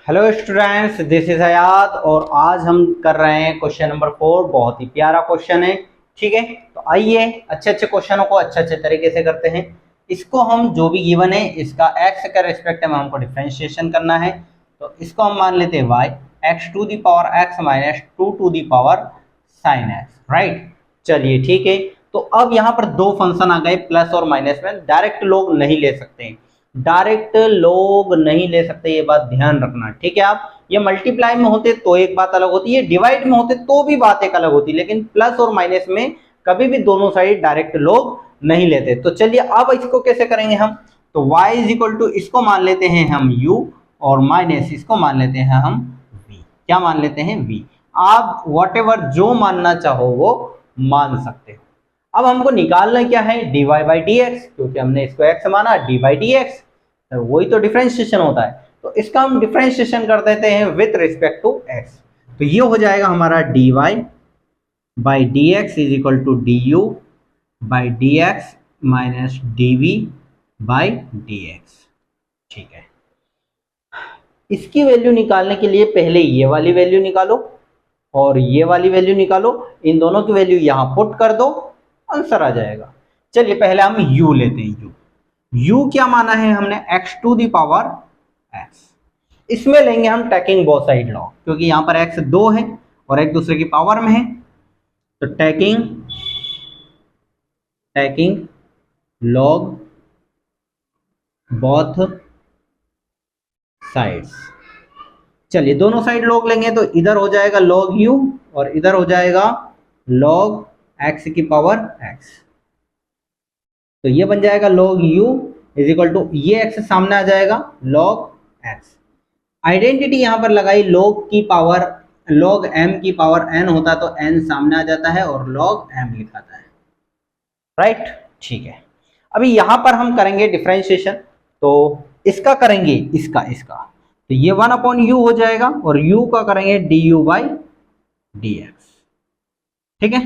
Hello students, this is हयात और आज हम कर रहे हैं क्वेश्चन नंबर 4। बहुत ही प्यारा क्वेश्चन है। ठीक है, तो आइए अच्छे अच्छे क्वेश्चनों को अच्छे अच्छे तरीके से करते हैं। इसको हम जो भी गिवन है इसका एक्स के रिस्पेक्ट में हमको डिफरेंशिएशन करना है। तो इसको हम मान लेते हैं Y X to the power X minus two to the power sine X, right. चलिए ठीक है। तो अब यहाँ पर दो फंक्शन आ गए प्लस और माइनस में, डायरेक्ट लोग नहीं ले सकते हैं। डायरेक्ट लोग नहीं ले सकते, ये बात ध्यान रखना, ठीक है। आप ये मल्टीप्लाई में होते तो एक बात अलग होती है, डिवाइड में होते तो भी बात एक अलग होती, लेकिन प्लस और माइनस में कभी भी दोनों साइड डायरेक्ट लोग नहीं लेते। तो चलिए अब इसको कैसे करेंगे हम। तो y इज इक्वल टू इसको मान लेते हैं हम u और माइनस इसको मान लेते हैं हम v। क्या मान लेते हैं v। आप वॉट जो मानना चाहो वो मान सकते हो। अब हमको निकालना क्या है, dy बाई डी एक्स, क्योंकि हमने इसको x माना, डी बाई डी एक्स, तो वही तो डिफरेंशिएशन होता है। तो इसका हम डिफरेंशिएशन कर देते हैं विथ रिस्पेक्ट टू x। तो ये हो जाएगा हमारा dy by D X is equal to D U by D X minus D V by D X. ठीक है, इसकी वैल्यू निकालने के लिए पहले ये वाली वैल्यू निकालो और ये वाली वैल्यू निकालो, इन दोनों की वैल्यू यहां पुट कर दो, आंसर आ जाएगा। चलिए पहले हम u लेते हैं। u क्या माना है हमने, x to the power x। इसमें लेंगे हम टेकिंग बोथ साइड लॉग, क्योंकि यहां पर x दो है और एक दूसरे की पावर में है। तो टेकिंग लॉग बोथ साइड्स। चलिए दोनों साइड लॉग लेंगे तो इधर हो जाएगा log u और इधर हो जाएगा log x की पावर x। तो ये बन जाएगा log u is equal to ये x सामने आ जाएगा log x। आइडेंटिटी यहां पर लगाई, log की पावर log m की पावर n होता तो n सामने आ जाता है और log m लिखाता है, राइट। ठीक है, अभी यहां पर हम करेंगे डिफरेंशिएशन। तो इसका करेंगे, इसका तो ये 1/u हो जाएगा और u का करेंगे du बाई डी एक्स। ठीक है,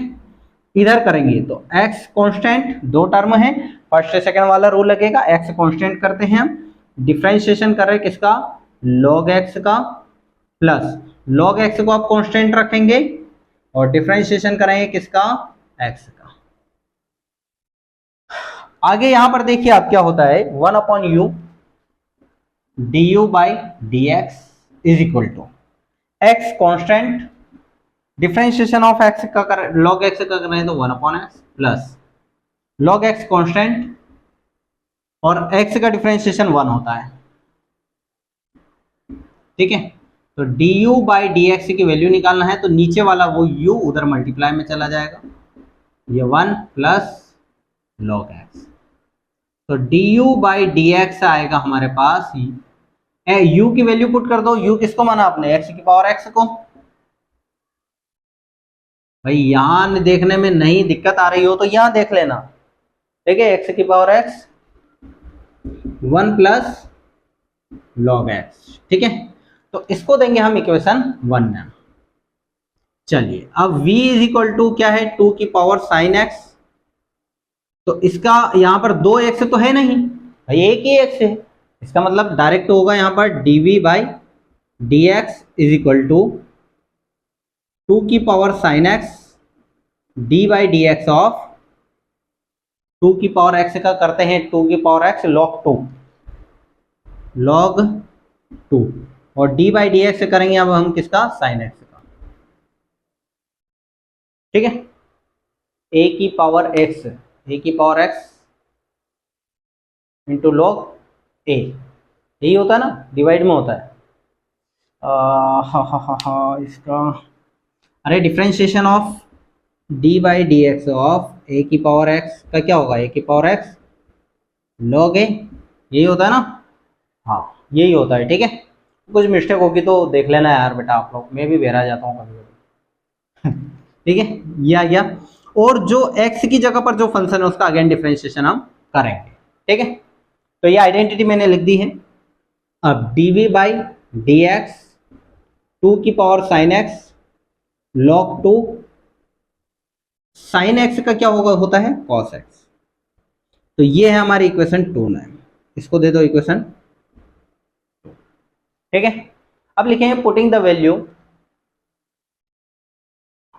इधर करेंगे तो x कांस्टेंट, दो टर्म है, फर्स्ट से सेकंड वाला रूल लगेगा, x कांस्टेंट करते हैं हम। डिफरेंशिएशन कर रहे किसका, log x का, प्लस log x को आप कांस्टेंट रखेंगे और डिफरेंशिएशन करेंगे किसका, x का। आगे यहां पर देखिए आप क्या होता है, 1/u du by D X is equal to x constant, differentiation of x का कर log x का कर रहे हैं तो 1/x plus log x constant और x का डिफरेंशिएशन 1 होता है। ठीक है, तो du बाई डी एक्स की वैल्यू निकालना है तो नीचे वाला वो u उधर मल्टीप्लाई में चला जाएगा, ये 1 प्लस log x। तो du बाई डी एक्स आएगा हमारे पास, u की वैल्यू पुट कर दो। u किसको माना आपने, x की पावर x को। भाई यहां देखने में नहीं दिक्कत आ रही हो तो यहां देख लेना, ठीक है। x की power x 1 plus log x, ठीक है। तो इसको देंगे हम इक्वेशन 1 में। चलिए अब v इज इक्वल टू क्या है, 2 की पावर साइन x। तो इसका यहां पर दो x तो है नहीं भाई, एक ही x है, इसका मतलब डायरेक्ट होगा यहां पर dv by D X is equal to 2 की power sine x D by D X of 2 की पावर x का करते हैं 2 की पावर x log 2 और d बाई डी एक्स करेंगे अब हम किसका, साइन x का। ठीक है, a की power x into log a, यही होता है ना, डिवाइड में होता है। इसका अरे differentiation of d by D X of a की पावर x का क्या होगा, a की पावर x log a, यही होता है ना, हाँ यही होता है। ठीक है, कुछ मिस्टेक होगी तो देख लेना यार बेटा आप लोग, मैं भी बहरा जाता हूँ कभी कभी। ठीक है, ये आ गया। और जो x की जगह पर जो फंक्शन है उसका अगेन डिफरेंशिएशन हम करेंगे। ठीक है, तो ये आइडेंटिटी मैंने लिख दी है। अब dv बाई डी एक्स 2 की power sine x log 2, sine x का क्या होता है, cos x। तो ये है हमारी इक्वेशन 2 में, इसको दे दो इक्वेशन। ठीक है, अब लिखेंगे पुटिंग द वैल्यू,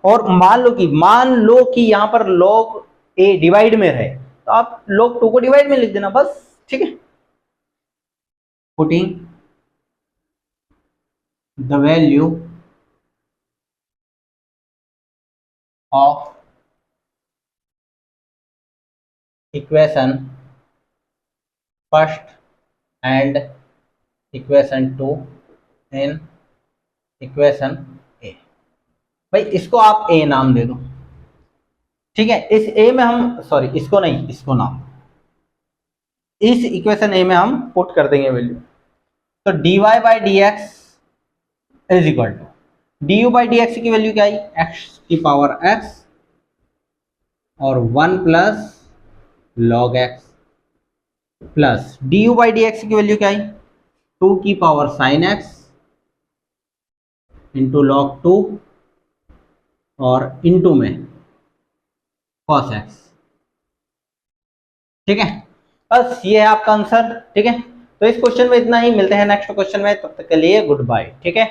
और मान लो कि यहां पर log a डिवाइड में रहे, तो आप log 2 को डिवाइड में लिख देना बस, ठीक है। Putting the value of equation first and equation 2 in equation A. भाई इसको आप ए नाम दे दो, ठीक है। इस ए में हम, सॉरी इसको नहीं, इसको नाम, इस इक्वेशन ए में हम पुट कर देंगे वैल्यू। तो dy by D X is equal to D U by D X की वैल्यू क्या आई, एक्स की पावर एक्स और 1 plus log X, plus D U by D X की वैल्यू क्या आई, 2 की power sine X into log 2 और इंटू में कॉस एक्स, ठीक है। बस ये है आपका आंसर, ठीक है। तो इस क्वेश्चन में इतना ही, मिलते हैं नेक्स्ट क्वेश्चन में, तब तक के लिए गुड बाय, ठीक है।